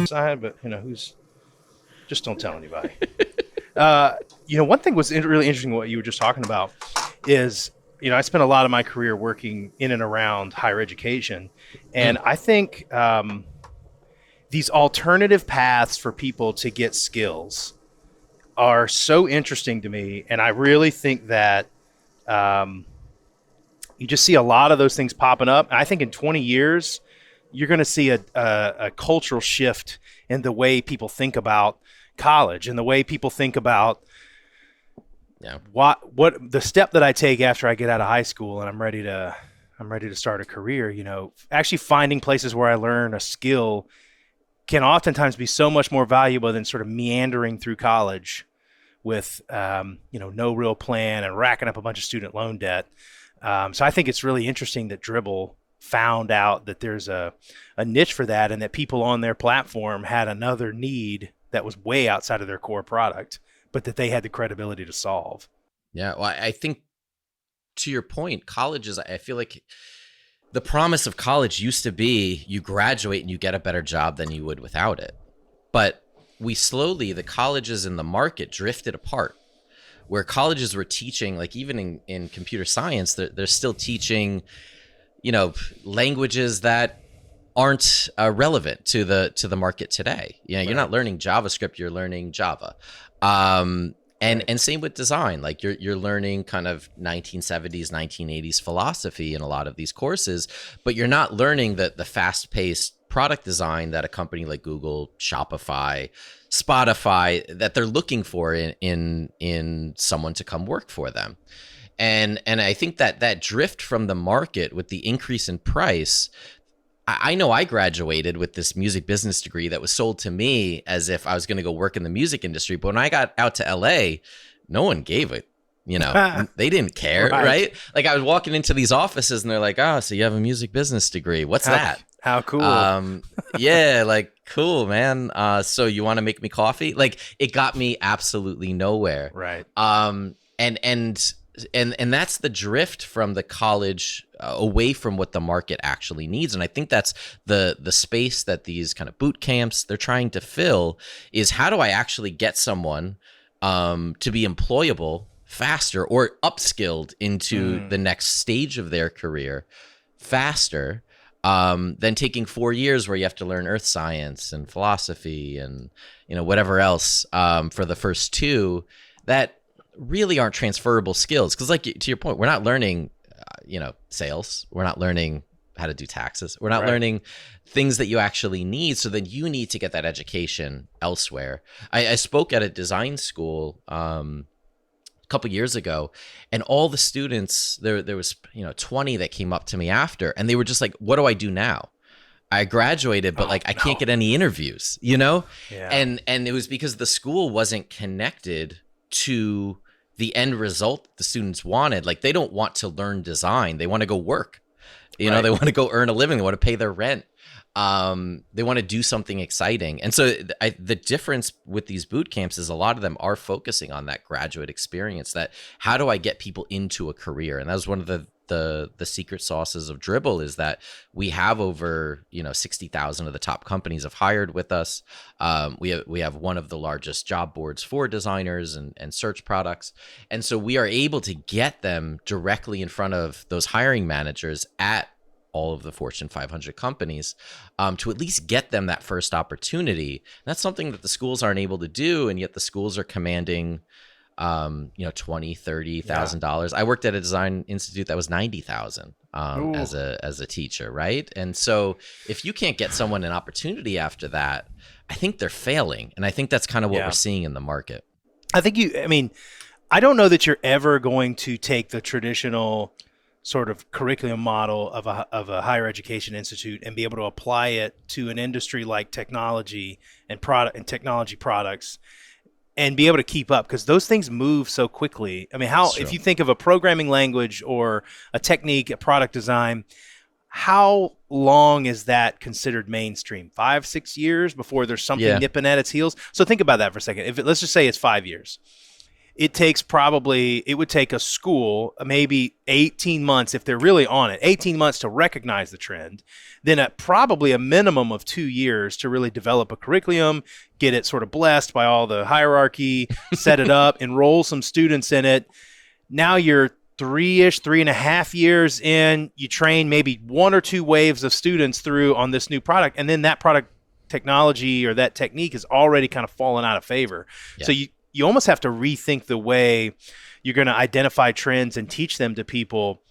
side, but who's just don't tell anybody. One thing was really interesting what you were just talking about is, I spent a lot of my career working in and around higher education. And I think these alternative paths for people to get skills are so interesting to me. And I really think that you just see a lot of those things popping up. And I think in 20 years, you're going to see a cultural shift in the way people think about college and the way people think about what the step that I take after I get out of high school and I'm ready to start a career. Actually finding places where I learn a skill can oftentimes be so much more valuable than sort of meandering through college with no real plan and racking up a bunch of student loan debt. So I think it's really interesting that Dribbble found out that there's a niche for that, and that people on their platform had another need that was way outside of their core product, but that they had the credibility to solve. Yeah, well, I think to your point, colleges, I feel like the promise of college used to be you graduate and you get a better job than you would without it. But the colleges in the market drifted apart, where colleges were teaching, like even in computer science, they're still teaching, languages that aren't relevant to the market today. You're not learning JavaScript, you're learning Java. And same with design, like you're learning kind of 1970s, 1980s philosophy in a lot of these courses, but you're not learning the fast-paced product design that a company like Google, Shopify, Spotify, that they're looking for in someone to come work for them. And I think that drift from the market with the increase in price, I know I graduated with this music business degree that was sold to me as if I was going to go work in the music industry. But when I got out to LA, no one gave it. They didn't care, right? Like I was walking into these offices and they're like, "Oh, so you have a music business degree? What's that? How cool!" Yeah, like cool, man. So you want to make me coffee? Like it got me absolutely nowhere, right? And that's the drift from the college away from what the market actually needs. And I think that's the space that these kind of boot camps they're trying to fill is, how do I actually get someone to be employable faster or upskilled into the next stage of their career faster than taking 4 years where you have to learn earth science and philosophy and whatever else for the first two that really aren't transferable skills. Because like to your point, we're not learning sales, we're not learning how to do taxes, we're not learning things that you actually need. So then you need to get that education elsewhere. I spoke at a design school a couple years ago, and all the students there was 20 that came up to me after, and they were just like, what do I do now? I graduated, but I can't get any interviews, Yeah. And it was because the school wasn't connected to the end result the students wanted. Like they don't want to learn design. They want to go work, they want to go earn a living. They want to pay their rent. They want to do something exciting. And so the difference with these boot camps is a lot of them are focusing on that graduate experience, that how do I get people into a career? And that was one of the secret sauces of Dribbble, is that we have over 60,000 of the top companies have hired with us. We have one of the largest job boards for designers and search products, and so we are able to get them directly in front of those hiring managers at all of the Fortune 500 companies to at least get them that first opportunity. And that's something that the schools aren't able to do, and yet the schools are commanding $20,000-$30,000. I worked at a design institute that was $90,000 as a teacher, right? And so if you can't get someone an opportunity after that, I think they're failing. And I think that's kind of what we're seeing in the market. I don't know that you're ever going to take the traditional sort of curriculum model of a higher education institute and be able to apply it to an industry like technology and technology products and be able to keep up, because those things move so quickly. If you think of a programming language or a technique, a product design, how long is that considered mainstream? 5-6 years before there's something nipping at its heels? So think about that for a second. Let's just say it's 5 years. it would take a school maybe 18 months, if they're really on it, 18 months to recognize the trend, then at probably a minimum of 2 years to really develop a curriculum, get it sort of blessed by all the hierarchy, set it up, enroll some students in it. Now you're 3.5 years in, you train maybe 1 or 2 waves of students through on this new product, and then that product technology or that technique is already kind of fallen out of favor. Yeah. So you almost have to rethink the way you're going to identify trends and teach them to people.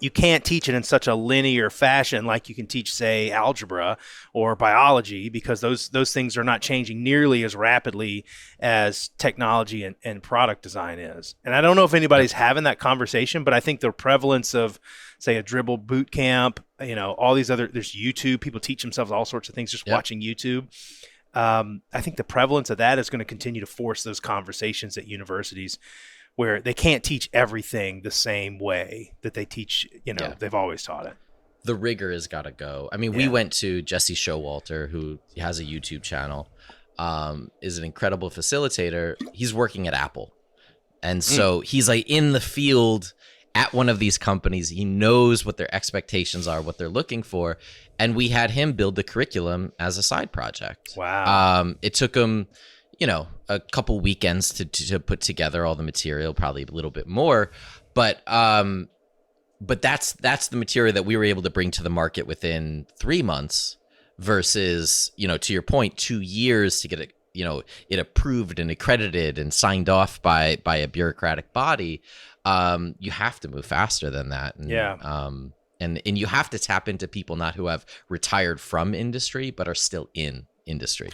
You can't teach it in such a linear fashion like you can teach, say, algebra or biology, because those things are not changing nearly as rapidly as technology and product design is. And I don't know if anybody's having that conversation, but I think the prevalence of, say, a dribble boot camp, all these other, there's YouTube, people teach themselves all sorts of things just watching YouTube. I think the prevalence of that is going to continue to force those conversations at universities, where they can't teach everything the same way that they teach, they've always taught it. The rigor has got to go. I mean, we went to Jesse Showalter, who has a YouTube channel, is an incredible facilitator. He's working at Apple. And so he's like in the field at one of these companies. He knows what their expectations are, what they're looking for. And we had him build the curriculum as a side project. Wow. It took him, a couple weekends to put together all the material, probably a little bit more, but that's the material that we were able to bring to the market within 3 months versus, to your point, 2 years to get it, it approved and accredited and signed off by a bureaucratic body. You have to move faster than that. And, and you have to tap into people not who have retired from industry, but are still in industry.